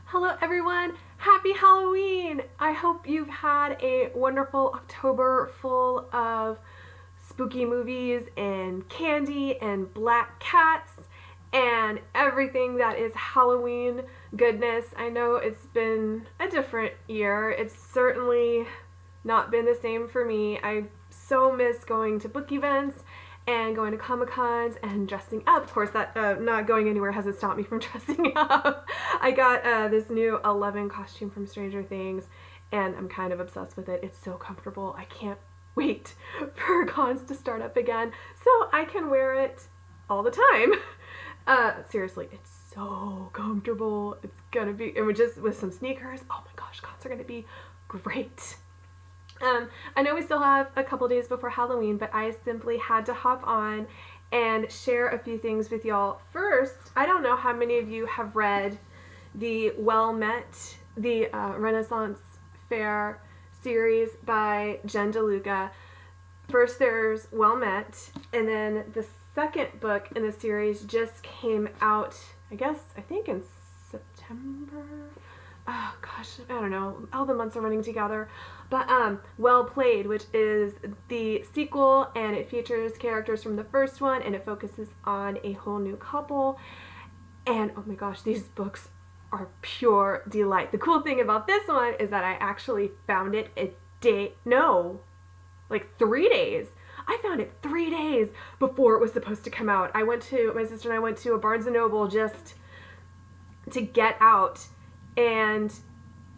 Hello everyone, happy Halloween! I hope you've had a wonderful October full of spooky movies and candy and black cats and everything that is Halloween goodness. I know it's been a different year. It's certainly not been the same for me. I so miss going to book events and going to Comic Cons and dressing up. Of course, that not going anywhere hasn't stopped me from dressing up. I got this new 11 costume from Stranger Things, and I'm kind of obsessed with it. It's so comfortable. I can't wait for cons to start up again so I can wear it all the time. Seriously, it's so comfortable. It's gonna be, and with some sneakers. Oh my gosh, cons are gonna be great. I know we still have a couple days before Halloween, but I simply had to hop on and share a few things with y'all. First, I don't know how many of you have read the Renaissance Fair series by Jen DeLuca. First there's Well Met, and then the second book in the series just came out, I think in September. Oh gosh, I don't know. All the months are running together. But Well Played, which is the sequel, and it features characters from the first one, and it focuses on a whole new couple. And oh my gosh, these books are pure delight. The cool thing about this one is that I actually found it like 3 days. I found it 3 days before it was supposed to come out. My sister and I went to a Barnes & Noble just to get out, and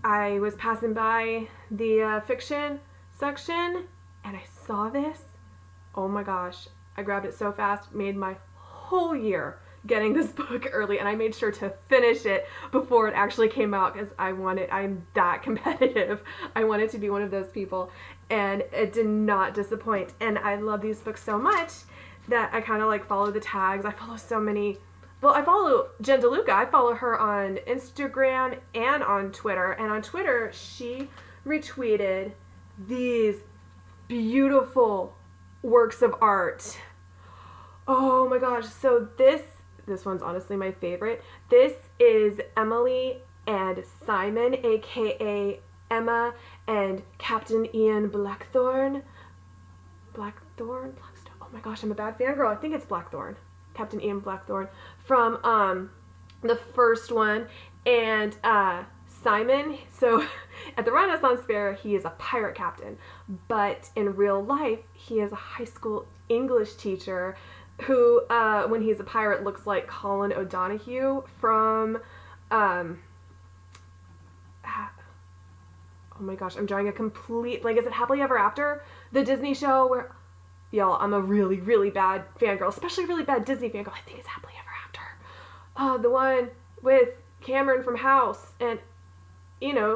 I was passing by the fiction section and I saw this. Oh my gosh, I grabbed it so fast, made my whole year getting this book early, and I made sure to finish it before it actually came out because I'm that competitive. I wanted to be one of those people, and it did not disappoint. And I love these books so much that I kind of like follow the tags. I follow so many. Well, I follow Jen DeLuca. I follow her on Instagram and on Twitter. And on Twitter, she retweeted these beautiful works of art. Oh my gosh. So this one's honestly my favorite. This is Emily and Simon, aka Emma and Captain Ian Blackthorne. Blackstone? Oh my gosh, I'm a bad fangirl. I think it's Blackthorne. Captain Ian Blackthorne from the first one. And Simon, so at the Renaissance Fair, he is a pirate captain, but in real life, he is a high school English teacher who, when he's a pirate, looks like Colin O'Donoghue from, oh my gosh, I'm drawing a complete, is it Happily Ever After? The Disney show where, y'all, I'm a really, really bad fangirl, especially a really bad Disney fangirl. I think it's Happily Ever After. The one with Cameron from House and,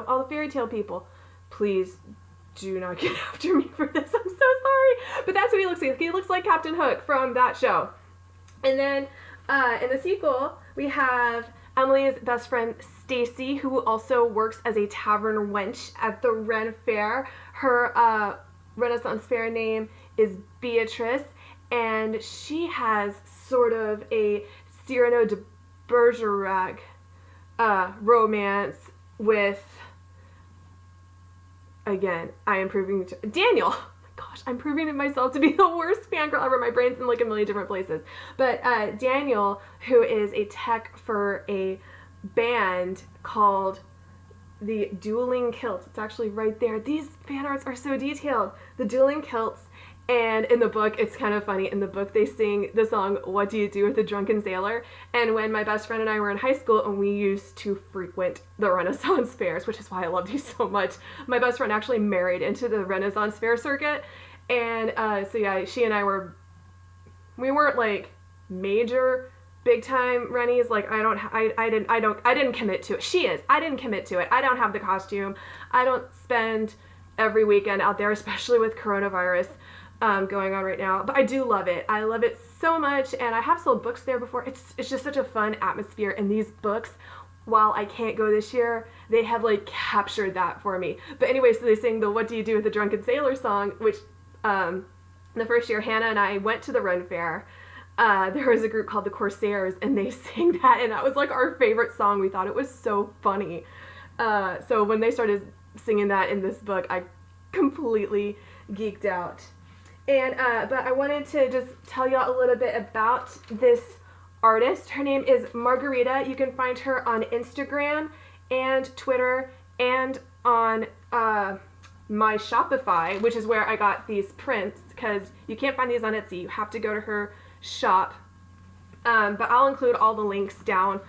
all the fairy tale people. Please do not get after me for this. I'm so sorry. But that's what he looks like. He looks like Captain Hook from that show. And then in the sequel, we have Emily's best friend Stacy, who also works as a tavern wench at the Ren Fair. Her Renaissance Fair name is Beatrice, and she has sort of a Cyrano de Bergerac romance with, again, Daniel. Oh my gosh, I'm proving myself to be the worst fangirl ever. My brain's in a million different places. But Daniel, who is a tech for a band called the Dueling Kilts. It's actually right there. These fan arts are so detailed. The Dueling Kilts. And in the book, it's kind of funny. In the book, they sing the song, What Do You Do with a Drunken Sailor? And when my best friend and I were in high school, and we used to frequent the Renaissance fairs, which is why I love these so much. My best friend actually married into the Renaissance fair circuit. And so yeah, she and we weren't major big time Rennies. I didn't commit to it. She is. I didn't commit to it. I don't have the costume. I don't spend every weekend out there, especially with coronavirus going on right now. But I do love it. I love it so much, and I have sold books there before. It's just such a fun atmosphere, and these books, while I can't go this year, they have captured that for me. But anyway, so they sing the What Do You Do with a Drunken Sailor song, which the first year Hannah and I went to the Ren Fair. there was a group called the Corsairs, and they sang that, and that was like our favorite song. We thought it was so funny. So when they started singing that in this book, I completely geeked out. And but I wanted to just tell y'all a little bit about this artist. Her name is Margarita. You can find her on Instagram and Twitter and on my Shopify, which is where I got these prints, because you can't find these on Etsy. You have to go to her shop. But I'll include all the links down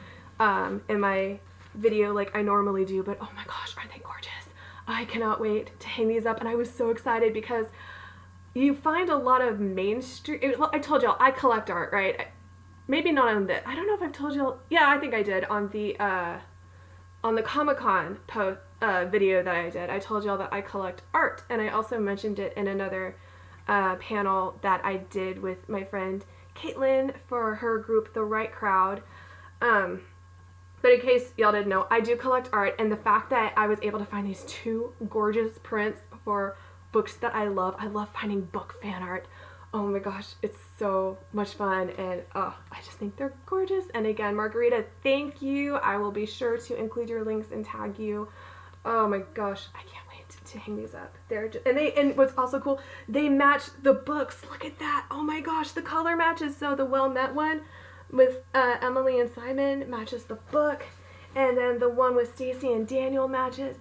in my video like I normally do. But oh my gosh, aren't they gorgeous? I cannot wait to hang these up, and I was so excited because you find a lot of mainstream. Well, I told y'all I collect art, right? Maybe not on the. I don't know if I've told y'all. Yeah, I think I did on the Comic-Con video that I did. I told y'all that I collect art, and I also mentioned it in another panel that I did with my friend Caitlin for her group, The Right Crowd. But in case y'all didn't know, I do collect art, and the fact that I was able to find these two gorgeous prints for books that I love finding book fan art. Oh my gosh, it's so much fun, and I just think they're gorgeous. And again, Margarita, thank you. I will be sure to include your links and tag you. Oh my gosh, I can't wait to hang these up. They're just, and what's also cool, they match the books. Look at that. Oh my gosh, the color matches. So the Well Met one with Emily and Simon matches the book, and then the one with Stacy and Daniel matches.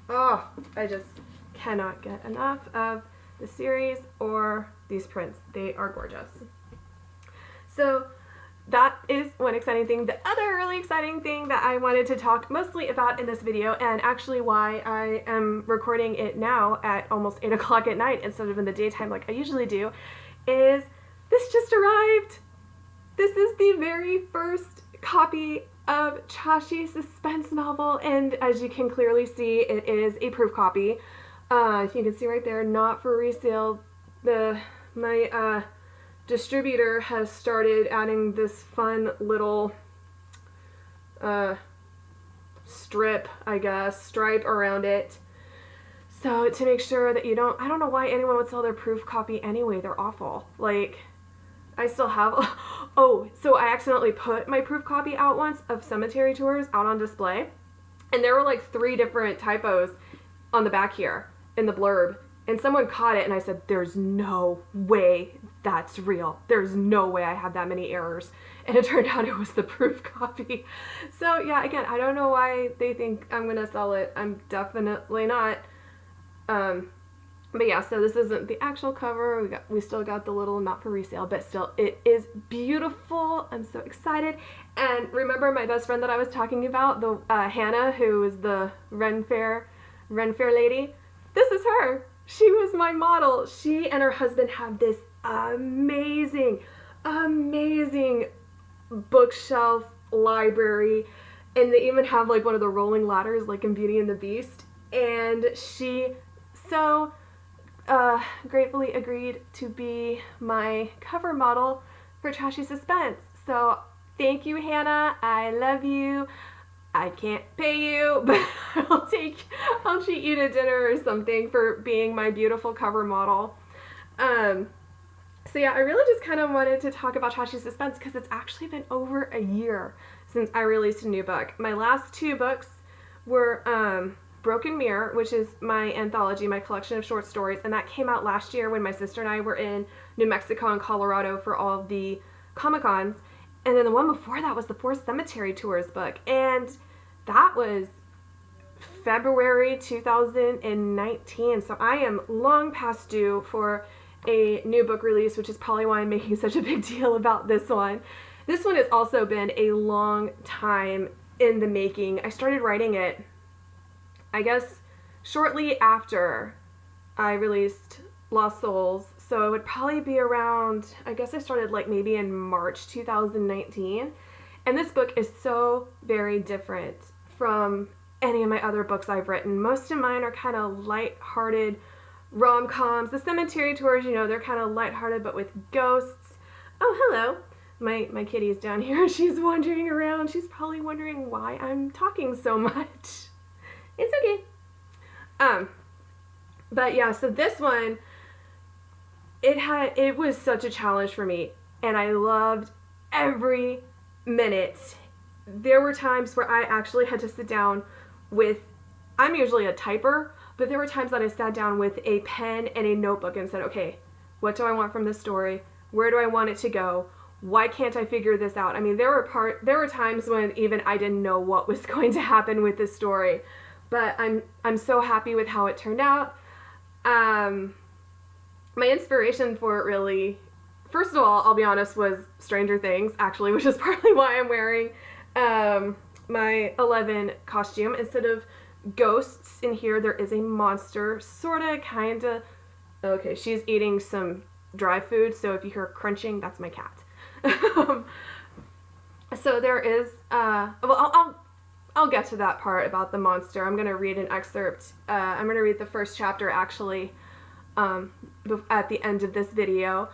I just cannot get enough of the series or these prints. They are gorgeous. So that is one exciting thing. The other really exciting thing that I wanted to talk mostly about in this video, and actually why I am recording it now at almost 8 o'clock at night instead of in the daytime like I usually do, is this just arrived. This is the very first copy of Trashy Suspense novel, and as you can clearly see, it is a proof copy. You can see right there, not for resale. My distributor has started adding this fun little stripe around it. So to make sure that you don't, I don't know why anyone would sell their proof copy anyway. They're awful. Like, I still have, so I accidentally put my proof copy out once of Cemetery Tours out on display, and there were like 3 different typos on the back here in the blurb, and someone caught it, and I said, there's no way that's real. There's no way I had that many errors. And it turned out it was the proof copy. So yeah, again, I don't know why they think I'm gonna sell it. I'm definitely not. But yeah, so this isn't the actual cover. We still got the little not for resale, but still, it is beautiful. I'm so excited. And remember my best friend that I was talking about, the Hannah, who is the Ren Fair lady? This is her. She was my model. She and her husband have this amazing bookshelf library, and they even have like one of the rolling ladders like in Beauty and the Beast. And she so gratefully agreed to be my cover model for Trashy Suspense. So thank you, Hannah. I love you. I can't pay you, but I'll treat you to dinner or something for being my beautiful cover model. So yeah, I really just kind of wanted to talk about Trashy Suspense because it's actually been over a year since I released a new book. My last 2 books were Broken Mirror, which is my anthology, my collection of short stories, and that came out last year when my sister and I were in New Mexico and Colorado for all of the Comic-Cons. And then the one before that was the 4 Cemetery Tours book, and that was February 2019. So I am long past due for a new book release, which is probably why I'm making such a big deal about this one. This one has also been a long time in the making. I started writing it, I guess, shortly after I released Lost Souls. So it would probably be around, I guess I started like maybe in March 2019. And this book is so very different from any of my other books I've written. Most of mine are kind of light-hearted rom-coms. The Cemetery Tours, you know, they're kind of light-hearted but with ghosts. Oh, hello. My kitty's down here. She's wandering around. She's probably wondering why I'm talking so much. It's okay. But yeah, so this one, it was such a challenge for me. and I loved every minute. There were times where I actually had to sit down with, I'm usually a typer, but there were times that I sat down with a pen and a notebook and said, okay, what do I want from this story? Where do I want it to go? Why can't I figure this out? I mean, there were times when even I didn't know what was going to happen with this story, but I'm so happy with how it turned out. My inspiration for it really, first of all, I'll be honest, was Stranger Things, actually, which is partly why I'm wearing my 11 costume. Instead of ghosts in here, there is a monster, sorta, kinda. Okay, she's eating some dry food, so if you hear crunching, that's my cat. So there is, well, I'll get to that part about the monster. I'm gonna read an excerpt. I'm gonna read the first chapter, actually, at the end of this video.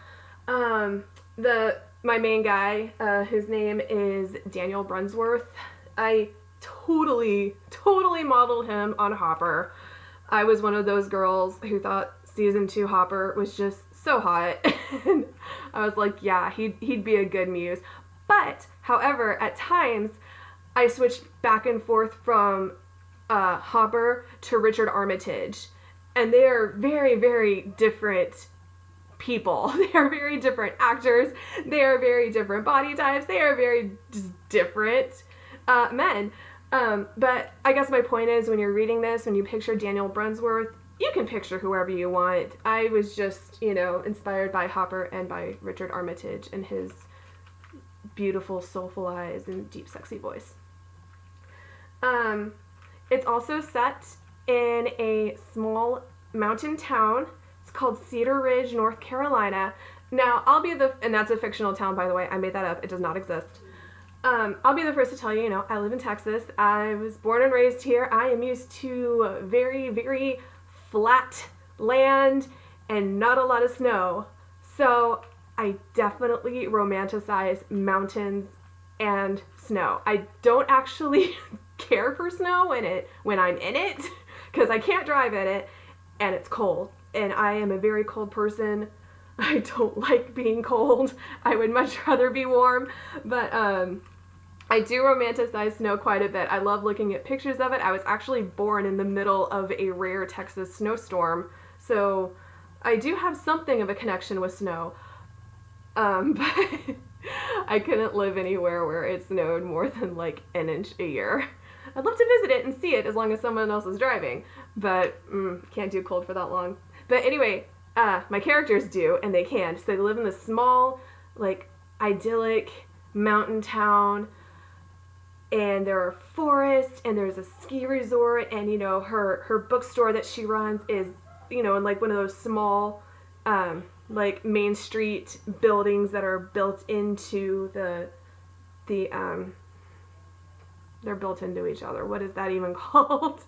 My main guy, his name is Daniel Brunsworth. I totally modeled him on Hopper. I was one of those girls who thought season 2 Hopper was just so hot. And I was like, yeah, he'd be a good muse. But, however, at times, I switched back and forth from Hopper to Richard Armitage. And they are very, very different people. They are very different actors. They are very different body types. They are very just different men. But I guess my point is, when you're reading this, when you picture Daniel Brunsworth, you can picture whoever you want. I was just, inspired by Hopper and by Richard Armitage and his beautiful, soulful eyes and deep, sexy voice. It's also set in a small mountain town. It's called Cedar Ridge, North Carolina. Now, and that's a fictional town, by the way. I made that up. It does not exist. I'll be the first to tell you, I live in Texas. I was born and raised here. I am used to very, very flat land and not a lot of snow. So I definitely romanticize mountains and snow. I don't actually care for snow when I'm in it, because I can't drive in it, and it's cold. And I am a very cold person. I don't like being cold. I would much rather be warm. But I do romanticize snow quite a bit. I love looking at pictures of it. I was actually born in the middle of a rare Texas snowstorm, so I do have something of a connection with snow. But I couldn't live anywhere where it snowed more than like an inch a year. I'd love to visit it and see it as long as someone else is driving, but can't do cold for that long. But anyway, my characters do, and they can. So they live in this small, like, idyllic mountain town, and there are forests, and there's a ski resort, and, her bookstore that she runs is, in like one of those small, like, Main Street buildings that are built into they're built into each other. What is that even called?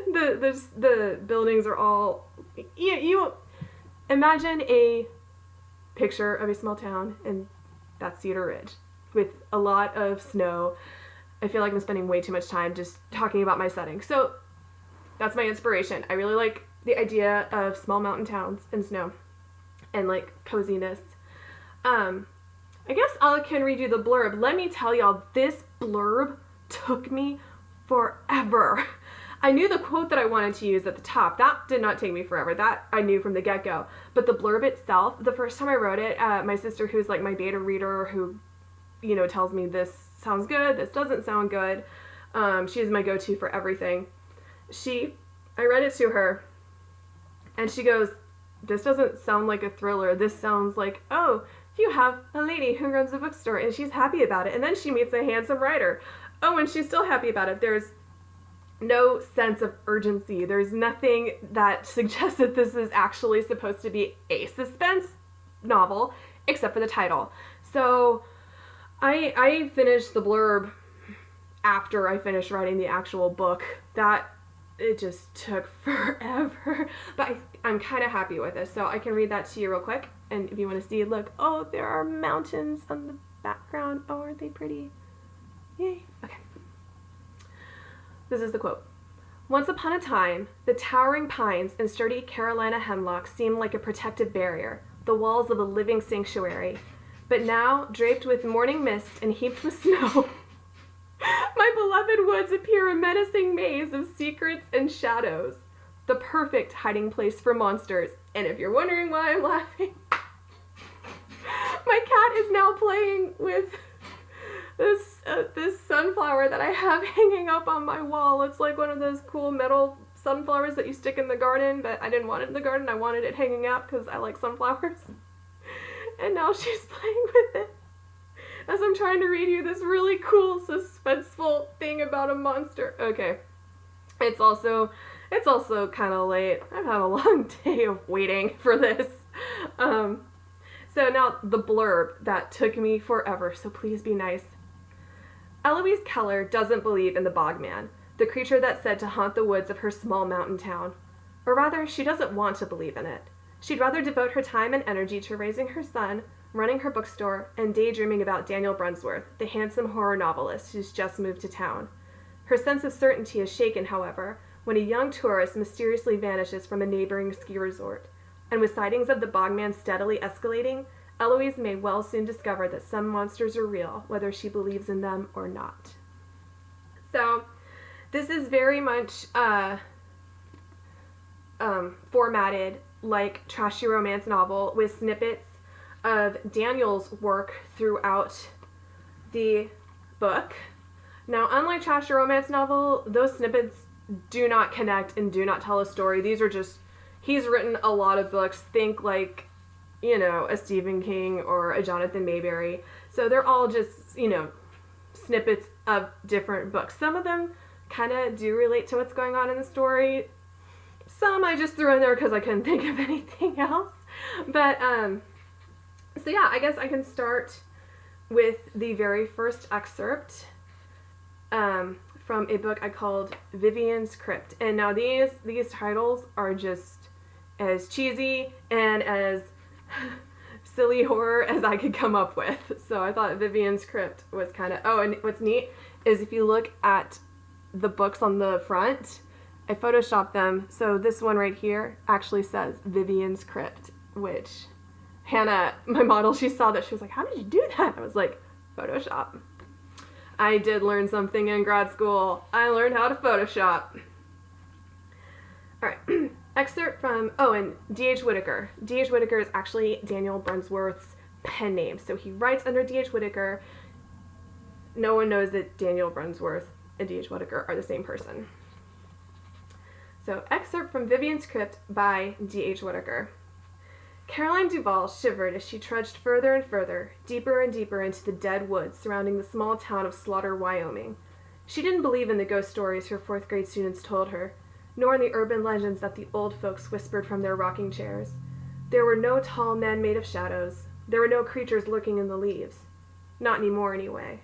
The buildings are all, you imagine a picture of a small town, and that's Cedar Ridge with a lot of snow. I feel like I'm spending way too much time just talking about my setting. So that's my inspiration. I really like the idea of small mountain towns and snow and like coziness. I guess I can read you the blurb. Let me tell y'all, this blurb took me forever. I knew the quote that I wanted to use at the top. That did not take me forever. That I knew from the get-go. But the blurb itself, the first time I wrote it, my sister, who's like my beta reader, who, tells me this sounds good, this doesn't sound good. She's my go-to for everything. I read it to her, and she goes, this doesn't sound like a thriller. This sounds like, oh, you have a lady who runs a bookstore, and she's happy about it. And then she meets a handsome writer. Oh, and she's still happy about it. There's no sense of urgency. There's nothing that suggests that this is actually supposed to be a suspense novel, except for the title. So I finished the blurb after I finished writing the actual book. It just took forever. But I'm kind of happy with it. So I can read that to you real quick. And if you want to see, look, oh, there are mountains on the background. Oh, aren't they pretty? Yay. Okay. This is the quote. Once upon a time, the towering pines and sturdy Carolina hemlocks seemed like a protective barrier, the walls of a living sanctuary. But now, draped with morning mist and heaped with snow, my beloved woods appear a menacing maze of secrets and shadows, the perfect hiding place for monsters. And if you're wondering why I'm laughing, my cat is now playing with this sunflower that I have hanging up on my wall. It's like one of those cool metal sunflowers that you stick in the garden, but I didn't want it in the garden. I wanted it hanging up because I like sunflowers. And now she's playing with it as I'm trying to read you this really cool, suspenseful thing about a monster. Okay. It's also kind of late. I've had a long day of waiting for this. So now the blurb that took me forever, so please be nice. Eloise Keller doesn't believe in the Bogman, the creature that's said to haunt the woods of her small mountain town. Or rather, she doesn't want to believe in it. She'd rather devote her time and energy to raising her son, running her bookstore, and daydreaming about Daniel Brunsworth, the handsome horror novelist who's just moved to town. Her sense of certainty is shaken, however, when a young tourist mysteriously vanishes from a neighboring ski resort. And with sightings of the Bogman steadily escalating, Eloise may well soon discover that some monsters are real, whether she believes in them or not. So, this is very much formatted like trashy romance novel with snippets of Daniel's work throughout the book. Now, unlike trashy romance novel, those snippets do not connect and do not tell a story. These are just, he's written a lot of books. Think like, you know, a Stephen King or a Jonathan Mayberry. So they're all just, you know, snippets of different books. Some of them kind of do relate to what's going on in the story. Some I just threw in there because I couldn't think of anything else. But, so yeah, I guess I can start with the very first excerpt from a book I called Vivian's Crypt. And now these titles are just as cheesy and as silly horror as I could come up with. So I thought Vivian's Crypt was kind of... Oh, and what's neat is if you look at the books on the front, I photoshopped them. So this one right here actually says Vivian's Crypt, which Hannah, my model, she saw that. She was like, how did you do that? I was like, Photoshop. I did learn something in grad school. I learned how to Photoshop. All right. Excerpt from, and D.H. Whittaker. D.H. Whittaker is actually Daniel Brunsworth's pen name. So he writes under D.H. Whittaker. No one knows that Daniel Brunsworth and D.H. Whittaker are the same person. So, excerpt from Vivian's Crypt by D.H. Whittaker. Caroline Duval shivered as she trudged further and further, deeper and deeper into the dead woods surrounding the small town of Slaughter, Wyoming. She didn't believe in the ghost stories her fourth-grade students told her, nor in the urban legends that the old folks whispered from their rocking chairs. There were no tall men made of shadows. There were no creatures lurking in the leaves. Not anymore, anyway.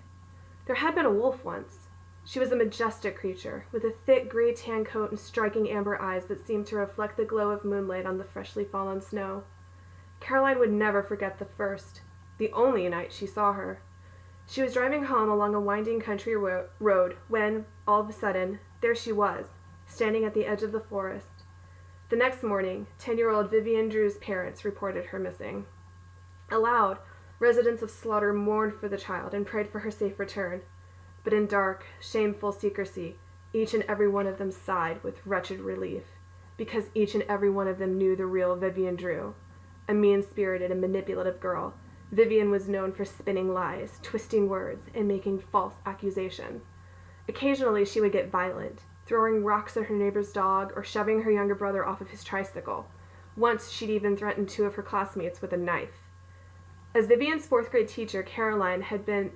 There had been a wolf once. She was a majestic creature, with a thick gray tan coat and striking amber eyes that seemed to reflect the glow of moonlight on the freshly fallen snow. Caroline would never forget the first, the only night she saw her. She was driving home along a winding country road when, all of a sudden, there she was, standing at the edge of the forest. The next morning, 10-year-old Vivian Drew's parents reported her missing. Aloud, residents of Slaughter mourned for the child and prayed for her safe return. But in dark, shameful secrecy, each and every one of them sighed with wretched relief, because each and every one of them knew the real Vivian Drew. A mean-spirited and manipulative girl, Vivian was known for spinning lies, twisting words, and making false accusations. Occasionally she would get violent, throwing rocks at her neighbor's dog or shoving her younger brother off of his tricycle. Once she'd even threatened 2 of her classmates with a knife. As Vivian's fourth-grade teacher, Caroline had been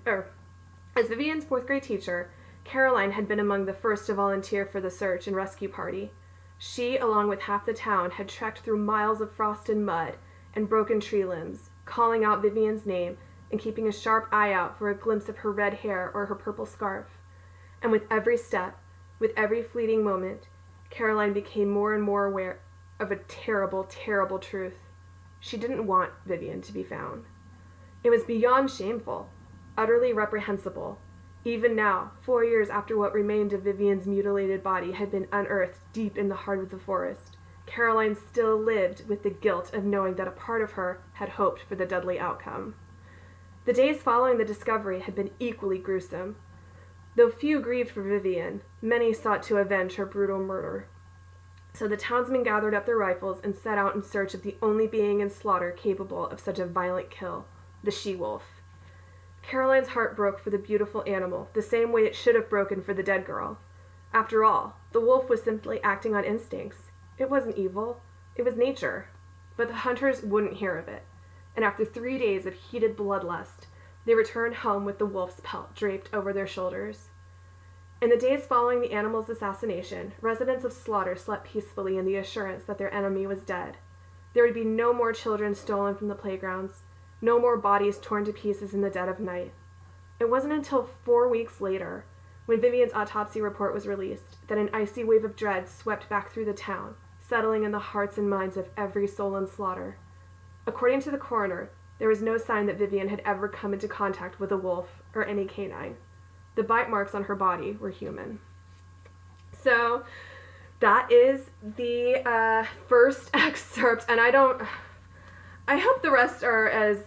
among the first to volunteer for the search and rescue party. She, along with half the town, had trekked through miles of frost and mud and broken tree limbs, calling out Vivian's name and keeping a sharp eye out for a glimpse of her red hair or her purple scarf. And with every step, with every fleeting moment, Caroline became more and more aware of a terrible, terrible truth. She didn't want Vivian to be found. It was beyond shameful, utterly reprehensible. Even now, 4 years after what remained of Vivian's mutilated body had been unearthed deep in the heart of the forest, Caroline still lived with the guilt of knowing that a part of her had hoped for the deadly outcome. The days following the discovery had been equally gruesome. Though few grieved for Vivian, many sought to avenge her brutal murder. So the townsmen gathered up their rifles and set out in search of the only being in slaughter capable of such a violent kill, the she-wolf. Caroline's heart broke for the beautiful animal, the same way it should have broken for the dead girl. After all, the wolf was simply acting on instincts. It wasn't evil. It was nature. But the hunters wouldn't hear of it, and after 3 days of heated bloodlust, they returned home with the wolf's pelt draped over their shoulders. In the days following the animal's assassination, residents of Slaughter slept peacefully in the assurance that their enemy was dead. There would be no more children stolen from the playgrounds, no more bodies torn to pieces in the dead of night. It wasn't until 4 weeks later, when Vivian's autopsy report was released, that an icy wave of dread swept back through the town, settling in the hearts and minds of every soul in Slaughter. According to the coroner, there was no sign that Vivian had ever come into contact with a wolf or any canine. The bite marks on her body were human. So that is the first excerpt, and I hope the rest are as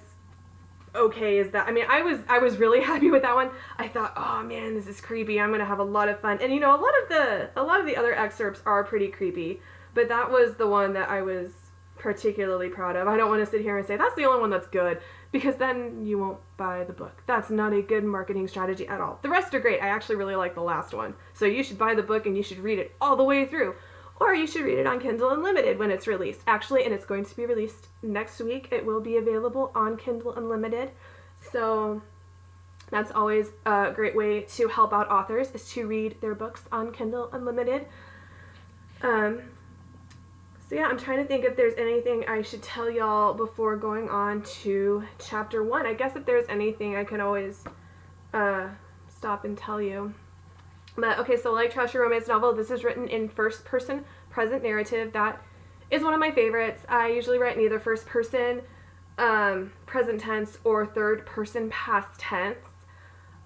okay as that. I mean, I was really happy with that one. I thought, oh man, this is creepy. I'm gonna have a lot of fun. And you know, a lot of the other excerpts are pretty creepy, but that was the one that I was particularly proud of. I don't want to sit here and say that's the only one that's good, because then you won't buy the book. That's not a good marketing strategy at all. The rest are great. I actually really like the last one. So you should buy the book and you should read it all the way through. Or you should read it on Kindle Unlimited when it's released. Actually, and it's going to be released next week. It will be available on Kindle Unlimited. So that's always a great way to help out authors, is to read their books on Kindle Unlimited. So yeah, I'm trying to think if there's anything I should tell y'all before going on to chapter 1. I guess if there's anything, I can always stop and tell you. But okay, so like Trashy romance novel, this is written in first-person present narrative. That is one of my favorites. I usually write in either first-person present tense or third-person past tense.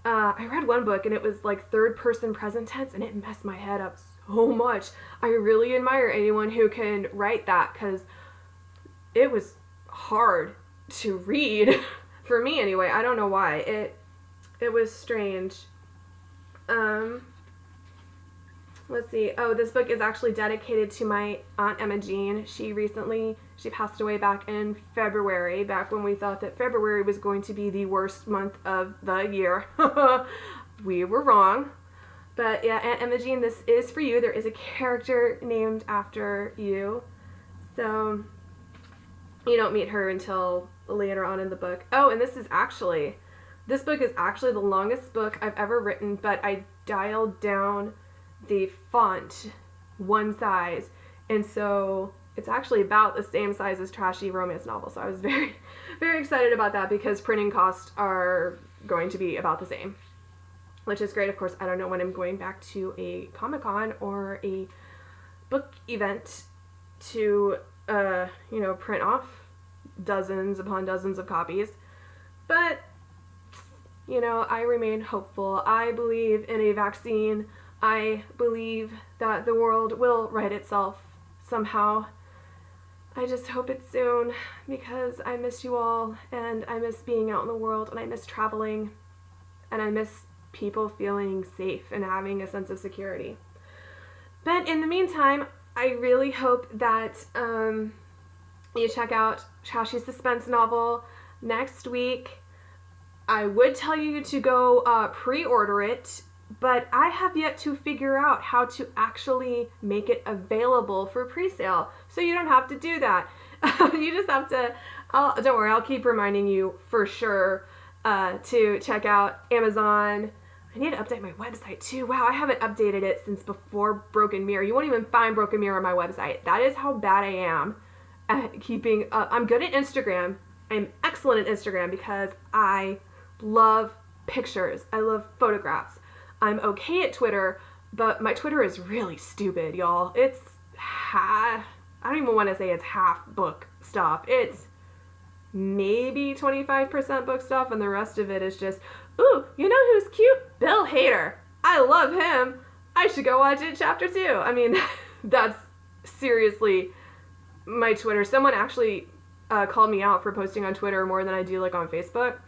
I read one book and it was like third-person present tense, and it messed my head up so much. I really admire anyone who can write that, because it was hard to read for me anyway. I don't know why. It was strange. Let's see. Oh, this book is actually dedicated to my Aunt Emma Jean. She passed away back in February, back when we thought that February was going to be the worst month of the year. We were wrong. But yeah, Aunt Emma Jean, this is for you. There is a character named after you. So you don't meet her until later on in the book. Oh, and this book is actually the longest book I've ever written, but I dialed down the font one size, and so it's actually about the same size as Trashy romance novel. So I was very, very excited about that, because printing costs are going to be about the same, which is great. Of course, I don't know when I'm going back to a Comic-Con or a book event to, print off dozens upon dozens of copies, but I remain hopeful. I believe in a vaccine. I believe that the world will right itself somehow. I just hope it's soon, because I miss you all, and I miss being out in the world, and I miss traveling, and I miss people feeling safe and having a sense of security. But in the meantime, I really hope that you check out Trashy's suspense novel next week. I would tell you to go pre-order it, but I have yet to figure out how to actually make it available for pre-sale, so you don't have to do that. You just have to, don't worry, I'll keep reminding you for sure to check out Amazon. I need to update my website too. Wow, I haven't updated it since before Broken Mirror. You won't even find Broken Mirror on my website. That is how bad I am at keeping up. I'm good at Instagram. I'm excellent at Instagram because I love pictures. I love photographs. I'm okay at Twitter, but my Twitter is really stupid, y'all. It's I don't even want to say it's half book stuff. It's maybe 25% book stuff, and the rest of it is just, ooh, you know who's cute? Bill Hader. I love him. I should go watch it chapter 2. I mean, that's seriously my Twitter. Someone actually called me out for posting on Twitter more than I do like on Facebook.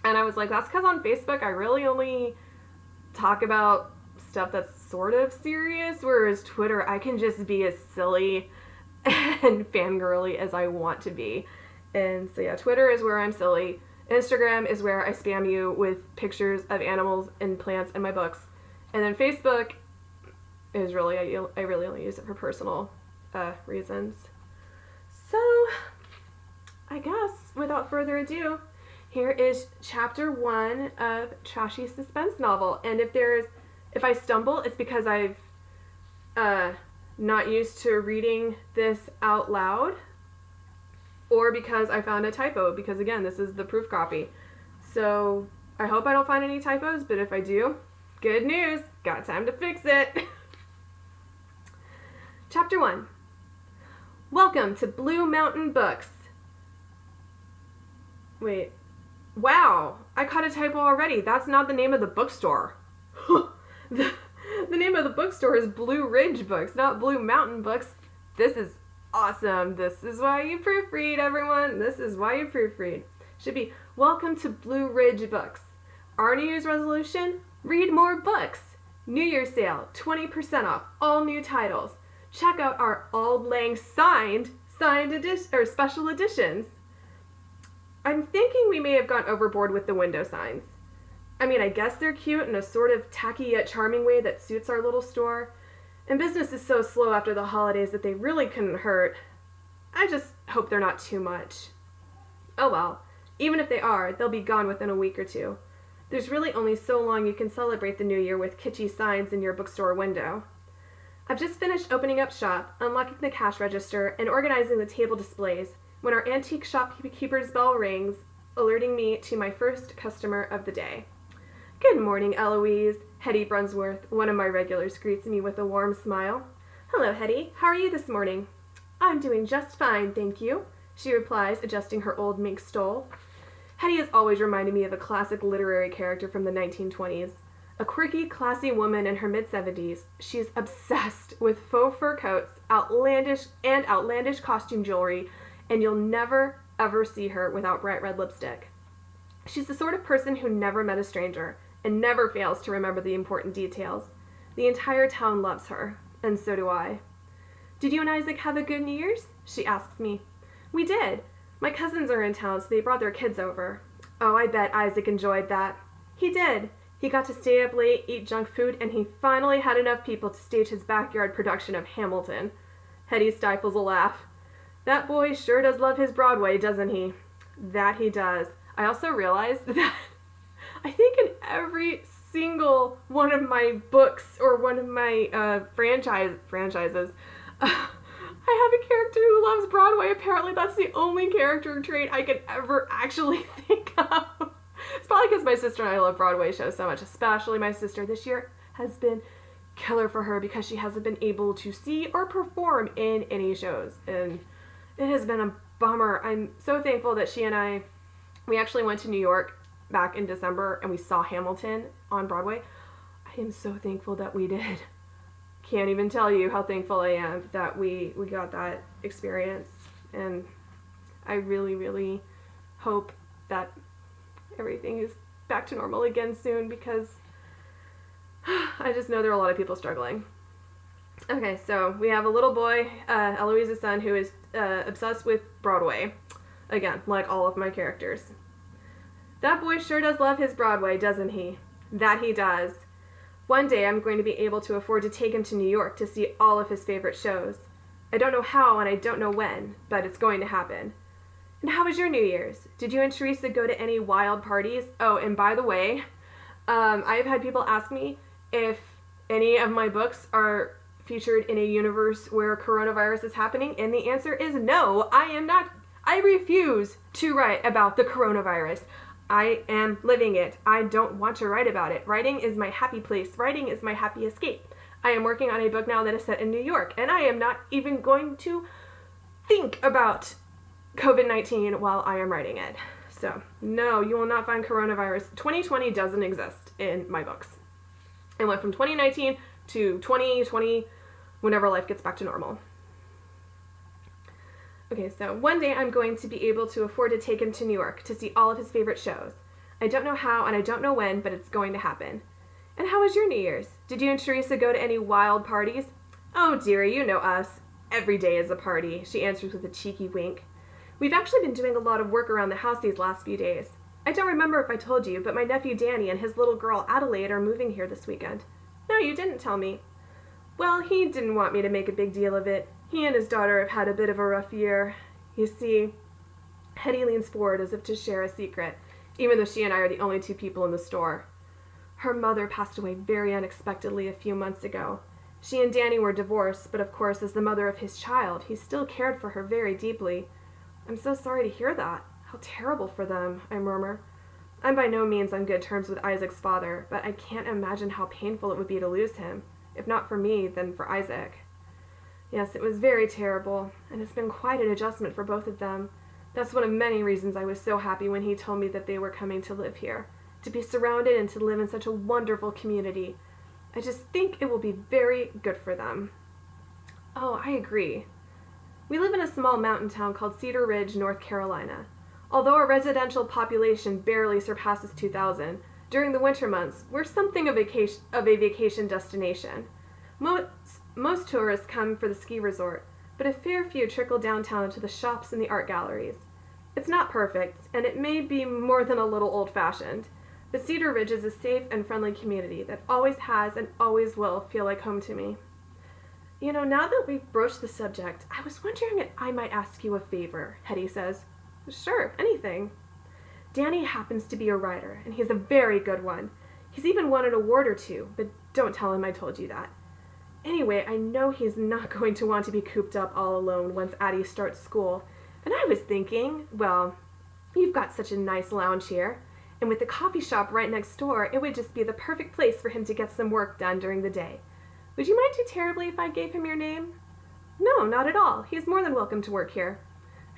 And I was like, that's because on Facebook I really only talk about stuff that's sort of serious, whereas Twitter I can just be as silly and fangirly as I want to be. And so yeah, Twitter is where I'm silly. Instagram is where I spam you with pictures of animals and plants in my books. And then Facebook is really, I really only use it for personal reasons. So I guess without further ado, here is chapter 1 of Trashy Suspense novel. And if I stumble, it's because I've not used to reading this out loud, or because I found a typo, because again, this is the proof copy. So I hope I don't find any typos, but if I do, good news, got time to fix it. Chapter 1. Welcome to Blue Mountain Books. Wait. Wow, I caught a typo already. That's not the name of the bookstore. The name of the bookstore is Blue Ridge Books, not Blue Mountain Books. This is awesome. This is why you proofread, everyone. This is why you proofread. Should be, welcome to Blue Ridge Books. Our New Year's resolution? Read more books. New Year's sale, 20% off, all new titles. Check out our Auld Lang signed edition, or special editions. I'm thinking we may have gone overboard with the window signs. I mean, I guess they're cute in a sort of tacky yet charming way that suits our little store. And business is so slow after the holidays that they really couldn't hurt. I just hope they're not too much. Oh well, even if they are, they'll be gone within a week or two. There's really only so long you can celebrate the new year with kitschy signs in your bookstore window. I've just finished opening up shop, unlocking the cash register, and organizing the table displays when our antique shopkeeper's bell rings, alerting me to my first customer of the day. Good morning, Eloise. Hetty Brunsworth, one of my regulars, greets me with a warm smile. Hello, Hetty. How are you this morning? I'm doing just fine, thank you, she replies, adjusting her old mink stole. Hetty has always reminded me of a classic literary character from the 1920s. A quirky, classy woman in her mid-70s, she's obsessed with faux fur coats, outlandish costume jewelry, and you'll never, ever see her without bright red lipstick. She's the sort of person who never met a stranger, and never fails to remember the important details. The entire town loves her, and so do I. Did you and Isaac have a good New Year's? She asks me. We did. My cousins are in town, so they brought their kids over. Oh, I bet Isaac enjoyed that. He did. He got to stay up late, eat junk food, and he finally had enough people to stage his backyard production of Hamilton. Hetty stifles a laugh. That boy sure does love his Broadway, doesn't he? That he does. I also realized that I think in every single one of my books or one of my franchises, I have a character who loves Broadway. Apparently that's the only character trait I could ever actually think of. It's probably because my sister and I love Broadway shows so much, especially my sister. This year has been killer for her because she hasn't been able to see or perform in any shows, and it has been a bummer. I'm so thankful that she and we actually went to New York back in December and we saw Hamilton on Broadway. I am so thankful that we did. Can't even tell you how thankful I am that we got that experience, and I really, really hope that everything is back to normal again soon, because I just know there are a lot of people struggling. Okay, so we have a little boy, Eloise's son, who is obsessed with Broadway. Again, like all of my characters. That boy sure does love his Broadway, doesn't he? That he does. One day I'm going to be able to afford to take him to New York to see all of his favorite shows. I don't know how and I don't know when, but it's going to happen. And how was your New Year's? Did you and Teresa go to any wild parties? Oh, and by the way, I've had people ask me if any of my books are featured in a universe where coronavirus is happening, and the answer is no. I am not. I refuse to write about the coronavirus. I am living it. I don't want to write about it. Writing is my happy place. Writing is my happy escape. I am working on a book now that is set in New York, and I am not even going to think about COVID-19 while I am writing it. So, no, you will not find coronavirus. 2020 doesn't exist in my books. It went from 2019 to 2020, whenever life gets back to normal. Okay, so one day I'm going to be able to afford to take him to New York to see all of his favorite shows. I don't know how and I don't know when, but it's going to happen. And how was your New Year's? Did you and Teresa go to any wild parties? Oh, dearie, you know us. Every day is a party, she answers with a cheeky wink. We've actually been doing a lot of work around the house these last few days. I don't remember if I told you, but my nephew Danny and his little girl Adelaide are moving here this weekend. No, you didn't tell me. Well, he didn't want me to make a big deal of it. He and his daughter have had a bit of a rough year. You see, Hetty leans forward as if to share a secret, even though she and I are the only two people in the store. Her mother passed away very unexpectedly a few months ago. She and Danny were divorced, but of course, as the mother of his child, he still cared for her very deeply. I'm so sorry to hear that. How terrible for them, I murmur. I'm by no means on good terms with Isaac's father, but I can't imagine how painful it would be to lose him. If not for me, then for Isaac. Yes, it was very terrible, and it's been quite an adjustment for both of them. That's one of many reasons I was so happy when he told me that they were coming to live here, to be surrounded and to live in such a wonderful community. I just think it will be very good for them. Oh, I agree. We live in a small mountain town called Cedar Ridge, North Carolina. Although our residential population barely surpasses 2,000, during the winter months, we're something of a vacation destination. Most tourists come for the ski resort, but a fair few trickle downtown to the shops and the art galleries. It's not perfect, and it may be more than a little old-fashioned, but Cedar Ridge is a safe and friendly community that always has and always will feel like home to me. You know, now that we've broached the subject, I was wondering if I might ask you a favor, Hetty says. Sure, anything. Danny happens to be a writer, and he's a very good one. He's even won an award or two, but don't tell him I told you that. Anyway, I know he's not going to want to be cooped up all alone once Addie starts school, and I was thinking, well, you've got such a nice lounge here, and with the coffee shop right next door, it would just be the perfect place for him to get some work done during the day. Would you mind too terribly if I gave him your name? No, not at all. He's more than welcome to work here.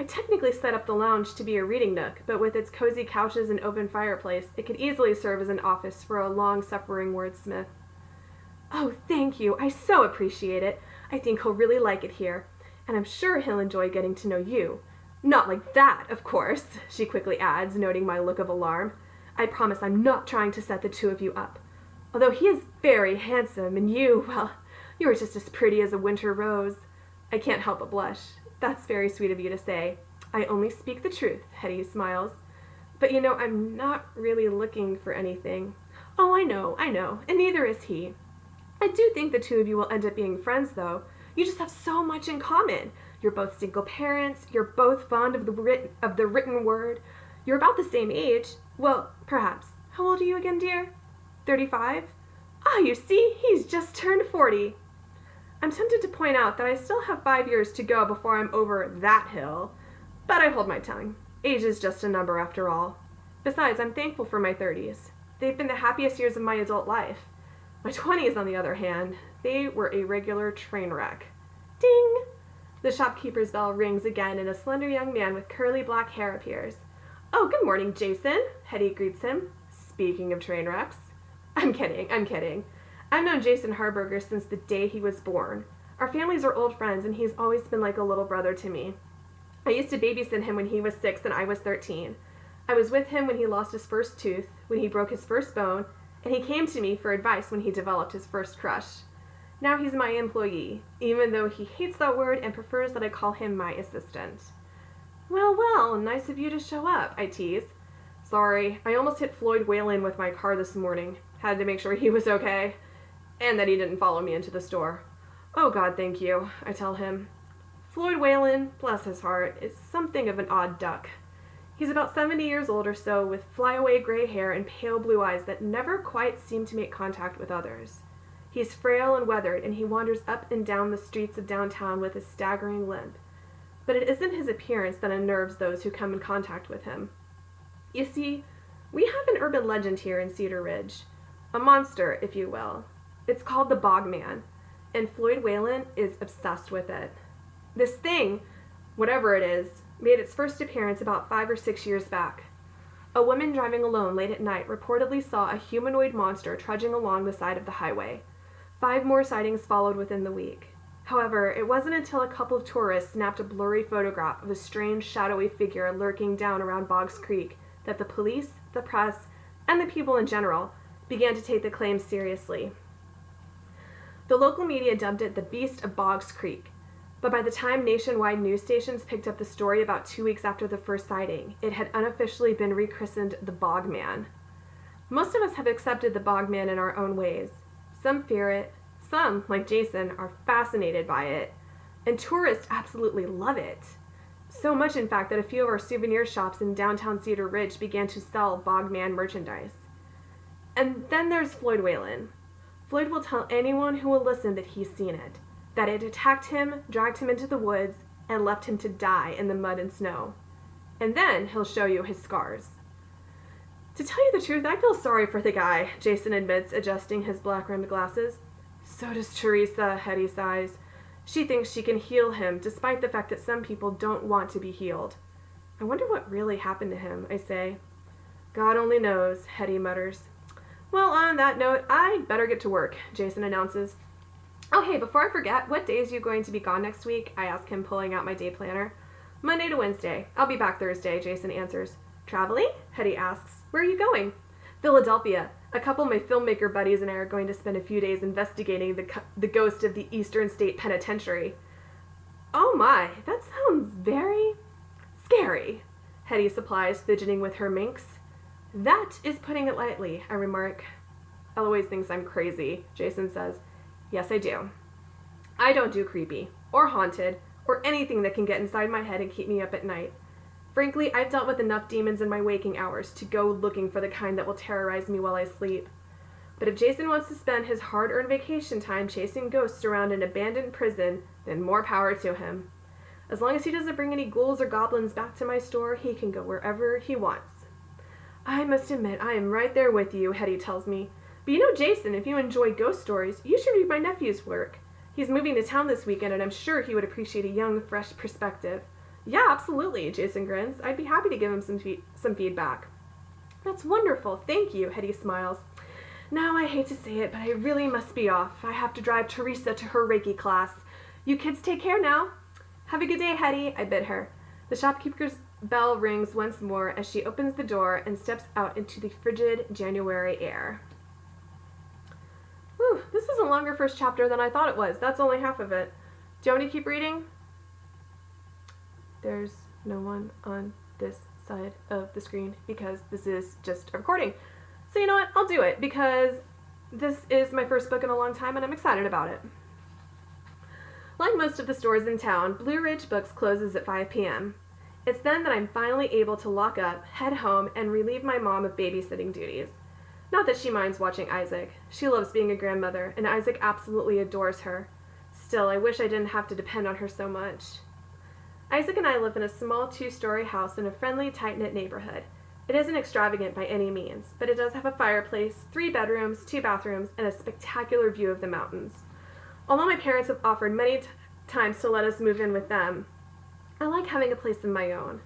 I technically set up the lounge to be a reading nook, but with its cozy couches and open fireplace, it could easily serve as an office for a long-suffering wordsmith. Oh, thank you. I so appreciate it. I think he'll really like it here, and I'm sure he'll enjoy getting to know you. Not like that, of course, she quickly adds, noting my look of alarm. I promise I'm not trying to set the two of you up. Although he is very handsome, and you, well, you are just as pretty as a winter rose. I can't help but blush. That's very sweet of you to say. I only speak the truth, Hetty smiles. But you know, I'm not really looking for anything. Oh, I know, and neither is he. I do think the two of you will end up being friends, though. You just have so much in common. You're both single parents, you're both fond of the written word, you're about the same age. Well, perhaps. How old are you again, dear? 35? Ah, you see, he's just turned 40. I'm tempted to point out that I still have 5 years to go before I'm over that hill, but I hold my tongue. Age is just a number after all. Besides, I'm thankful for my 30s. They've been the happiest years of my adult life. My 20s, on the other hand, they were a regular train wreck. Ding! The shopkeeper's bell rings again and a slender young man with curly black hair appears. Oh, good morning, Jason, Hetty greets him. Speaking of train wrecks. I'm kidding. I've known Jason Harburger since the day he was born. Our families are old friends, and he's always been like a little brother to me. I used to babysit him when he was 6 and I was 13. I was with him when he lost his first tooth, when he broke his first bone, and he came to me for advice when he developed his first crush. Now he's my employee, even though he hates that word and prefers that I call him my assistant. Well, nice of you to show up, I tease. Sorry, I almost hit Floyd Whalen with my car this morning. Had to make sure he was okay, and that he didn't follow me into the store. Oh God, thank you, I tell him. Floyd Whalen, bless his heart, is something of an odd duck. He's about 70 years old or so, with flyaway gray hair and pale blue eyes that never quite seem to make contact with others. He's frail and weathered, and he wanders up and down the streets of downtown with a staggering limp. But it isn't his appearance that unnerves those who come in contact with him. You see, we have an urban legend here in Cedar Ridge. A monster, if you will. It's called the Bogman, and Floyd Whalen is obsessed with it. This thing, whatever it is, made its first appearance about 5 or 6 years back. A woman driving alone late at night reportedly saw a humanoid monster trudging along the side of the highway. 5 more sightings followed within the week. However, it wasn't until a couple of tourists snapped a blurry photograph of a strange, shadowy figure lurking down around Boggs Creek that the police the press, and the people in general began to take the claims seriously. The local media dubbed it the Beast of Boggs Creek, but by the time nationwide news stations picked up the story about 2 weeks after the first sighting, it had unofficially been rechristened the Bogman. Most of us have accepted the Bogman in our own ways. Some fear it, some, like Jason, are fascinated by it, and tourists absolutely love it. So much, in fact, that a few of our souvenir shops in downtown Cedar Ridge began to sell Bogman merchandise. And then there's Floyd Whalen. Floyd will tell anyone who will listen that he's seen it, that it attacked him, dragged him into the woods, and left him to die in the mud and snow. And then he'll show you his scars. To tell you the truth, I feel sorry for the guy, Jason admits, adjusting his black-rimmed glasses. So does Teresa, Hetty sighs. She thinks she can heal him, despite the fact that some people don't want to be healed. I wonder what really happened to him, I say. God only knows, Hetty mutters. Well, on that note, I'd better get to work, Jason announces. Oh, hey, before I forget, what days are you going to be gone next week? I ask him, pulling out my day planner. Monday to Wednesday. I'll be back Thursday, Jason answers. Traveling? Hetty asks. Where are you going? Philadelphia. A couple of my filmmaker buddies and I are going to spend a few days investigating the ghost of the Eastern State Penitentiary. Oh my, that sounds very scary, Hetty supplies, fidgeting with her minx. That is putting it lightly, I remark. Eloise thinks I'm crazy, Jason says. Yes, I do. I don't do creepy, or haunted, or anything that can get inside my head and keep me up at night. Frankly, I've dealt with enough demons in my waking hours to go looking for the kind that will terrorize me while I sleep. But if Jason wants to spend his hard-earned vacation time chasing ghosts around an abandoned prison, then more power to him. As long as he doesn't bring any ghouls or goblins back to my store, he can go wherever he wants. I must admit, I am right there with you, Hetty tells me. But you know, Jason, if you enjoy ghost stories, you should read my nephew's work. He's moving to town this weekend, and I'm sure he would appreciate a young, fresh perspective. Yeah, absolutely, Jason grins. I'd be happy to give him some feedback. That's wonderful, thank you, Hetty smiles. Now, I hate to say it, but I really must be off. I have to drive Teresa to her Reiki class. You kids take care now. Have a good day, Hetty, I bid her. The shopkeeper's bell rings once more as she opens the door and steps out into the frigid January air. Whew, this is a longer first chapter than I thought it was. That's only half of it. Do you want me to keep reading? There's no one on this side of the screen because this is just a recording. So you know what? I'll do it because this is my first book in a long time and I'm excited about it. Like most of the stores in town, Blue Ridge Books closes at 5 p.m. It's then that I'm finally able to lock up, head home, and relieve my mom of babysitting duties. Not that she minds watching Isaac. She loves being a grandmother, and Isaac absolutely adores her. Still, I wish I didn't have to depend on her so much. Isaac and I live in a small 2-story house in a friendly, tight-knit neighborhood. It isn't extravagant by any means, but it does have a fireplace, 3 bedrooms, 2 bathrooms, and a spectacular view of the mountains. Although my parents have offered many times to let us move in with them, I like having a place of my own.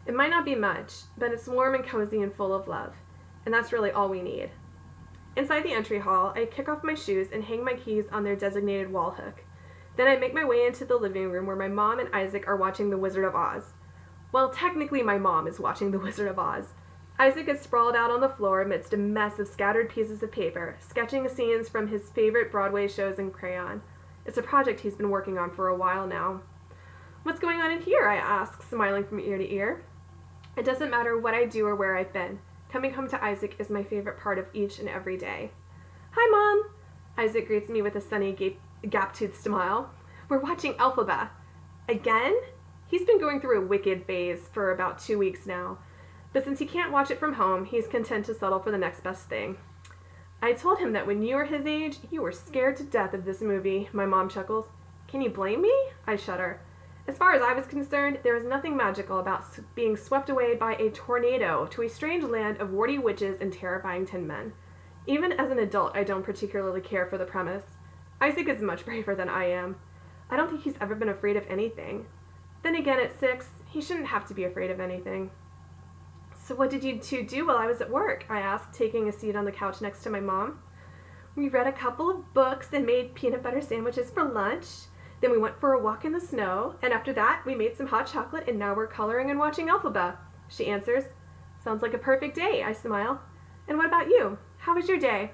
It might not be much, but it's warm and cozy and full of love, and that's really all we need. Inside the entry hall, I kick off my shoes and hang my keys on their designated wall hook. Then I make my way into the living room where my mom and Isaac are watching The Wizard of Oz. Well, technically my mom is watching The Wizard of Oz. Isaac is sprawled out on the floor amidst a mess of scattered pieces of paper, sketching scenes from his favorite Broadway shows in crayon. It's a project he's been working on for a while now. What's going on in here? I ask, smiling from ear to ear. It doesn't matter what I do or where I've been. Coming home to Isaac is my favorite part of each and every day. Hi, Mom! Isaac greets me with a sunny, gap-toothed smile. We're watching Elphaba. Again? He's been going through a wicked phase for about 2 weeks now. But since he can't watch it from home, he's content to settle for the next best thing. I told him that when you were his age, you were scared to death of this movie, my mom chuckles. Can you blame me? I shudder. As far as I was concerned, there was nothing magical about being swept away by a tornado to a strange land of warty witches and terrifying tin men. Even as an adult, I don't particularly care for the premise. Isaac is much braver than I am. I don't think he's ever been afraid of anything. Then again, at 6, he shouldn't have to be afraid of anything. So what did you two do while I was at work? I asked, taking a seat on the couch next to my mom. We read a couple of books and made peanut butter sandwiches for lunch. Then we went for a walk in the snow, and after that, we made some hot chocolate, and now we're coloring and watching Elphaba, she answers. Sounds like a perfect day, I smile. And what about you? How was your day?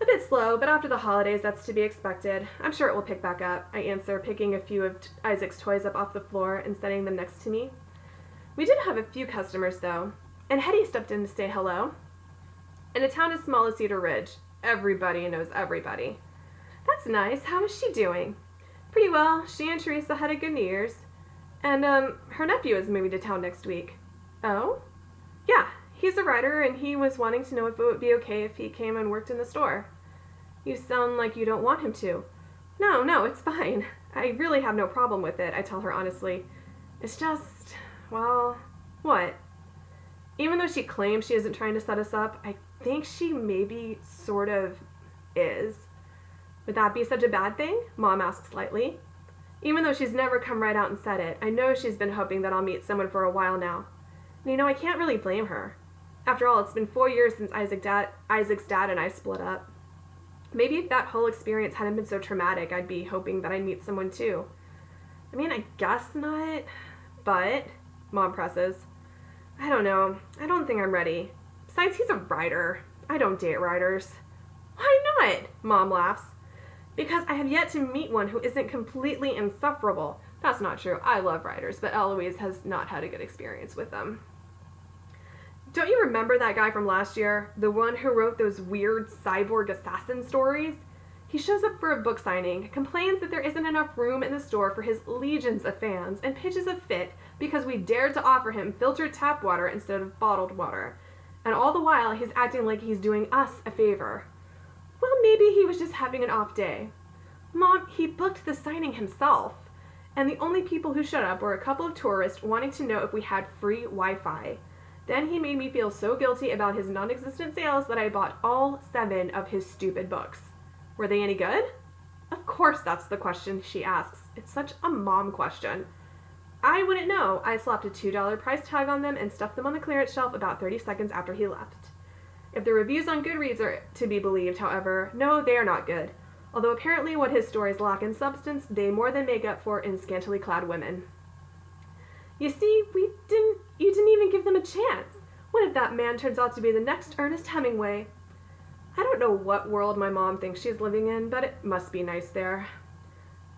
A bit slow, but after the holidays, that's to be expected. I'm sure it will pick back up, I answer, picking a few of Isaac's toys up off the floor and setting them next to me. We did have a few customers, though, and Hetty stepped in to say hello. In a town as small as Cedar Ridge, everybody knows everybody. That's nice. How is she doing? Pretty well. She and Teresa had a good New Year's. And, her nephew is moving to town next week. Oh? Yeah, he's a writer, and he was wanting to know if it would be okay if he came and worked in the store. You sound like you don't want him to. No, it's fine. I really have no problem with it, I tell her honestly. It's just, well, what? Even though she claims she isn't trying to set us up, I think she maybe sort of is. Would that be such a bad thing? Mom asks lightly. Even though she's never come right out and said it, I know she's been hoping that I'll meet someone for a while now. And I can't really blame her. After all, it's been 4 years since Isaac's dad and I split up. Maybe if that whole experience hadn't been so traumatic, I'd be hoping that I'd meet someone too. I guess not, but, Mom presses. I don't know. I don't think I'm ready. Besides, he's a writer. I don't date writers. Why not? Mom laughs. Because I have yet to meet one who isn't completely insufferable. That's not true. I love writers, but Eloise has not had a good experience with them. Don't you remember that guy from last year? The one who wrote those weird cyborg assassin stories? He shows up for a book signing, complains that there isn't enough room in the store for his legions of fans, and pitches a fit because we dared to offer him filtered tap water instead of bottled water. And all the while, he's acting like he's doing us a favor. Well, maybe he was just having an off day. Mom, he booked the signing himself. And the only people who showed up were a couple of tourists wanting to know if we had free Wi-Fi. Then he made me feel so guilty about his non-existent sales that I bought all 7 of his stupid books. Were they any good? Of course that's the question she asks. It's such a mom question. I wouldn't know. I slapped a $2 price tag on them and stuffed them on the clearance shelf about 30 seconds after he left. If the reviews on Goodreads are to be believed, however, no, they are not good. Although apparently what his stories lack in substance, they more than make up for in scantily clad women. You see, you didn't even give them a chance. What if that man turns out to be the next Ernest Hemingway? I don't know what world my mom thinks she's living in, but it must be nice there.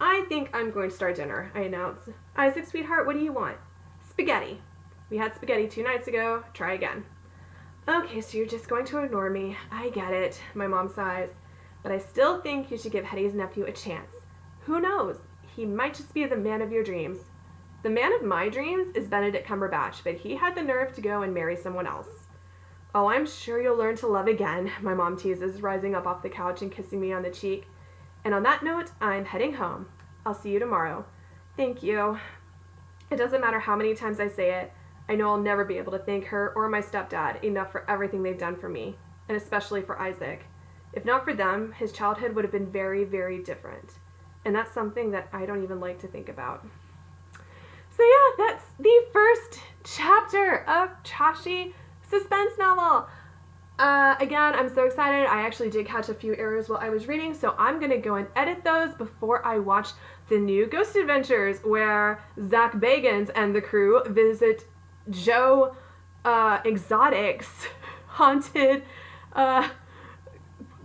I think I'm going to start dinner, I announce. Isaac, sweetheart, what do you want? Spaghetti. We had spaghetti 2 nights ago. Try again. Okay, so you're just going to ignore me. I get it, my mom sighs. But I still think you should give Hetty's nephew a chance. Who knows? He might just be the man of your dreams. The man of my dreams is Benedict Cumberbatch, but he had the nerve to go and marry someone else. Oh, I'm sure you'll learn to love again, my mom teases, rising up off the couch and kissing me on the cheek. And on that note, I'm heading home. I'll see you tomorrow. Thank you. It doesn't matter how many times I say it. I know I'll never be able to thank her or my stepdad enough for everything they've done for me, and especially for Isaac. If not for them, his childhood would have been very, very different. And that's something that I don't even like to think about. So yeah, that's the first chapter of Trashy suspense novel. Again, I'm so excited. I actually did catch a few errors while I was reading, so I'm going to go and edit those before I watch the new Ghost Adventures, where Zach Bagans and the crew visit Joe Exotic's haunted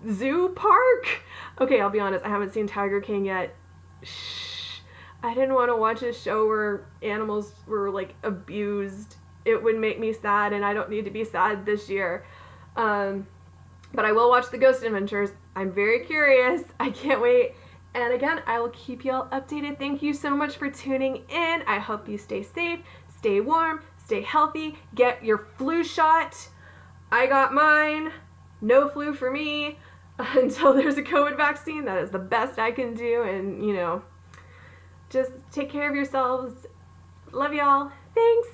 zoo park. Okay, I'll be honest, I haven't seen Tiger King yet. Shh. I didn't want to watch a show where animals were, like, abused. It would make me sad, and I don't need to be sad this year. But I will watch the Ghost Adventures. I'm very curious. I can't wait. And again, I will keep y'all updated. Thank you so much for tuning in. I hope you stay safe, stay warm, stay healthy, get your flu shot. I got mine. No flu for me until there's a COVID vaccine. That is the best I can do. And, you know, just take care of yourselves. Love y'all. Thanks.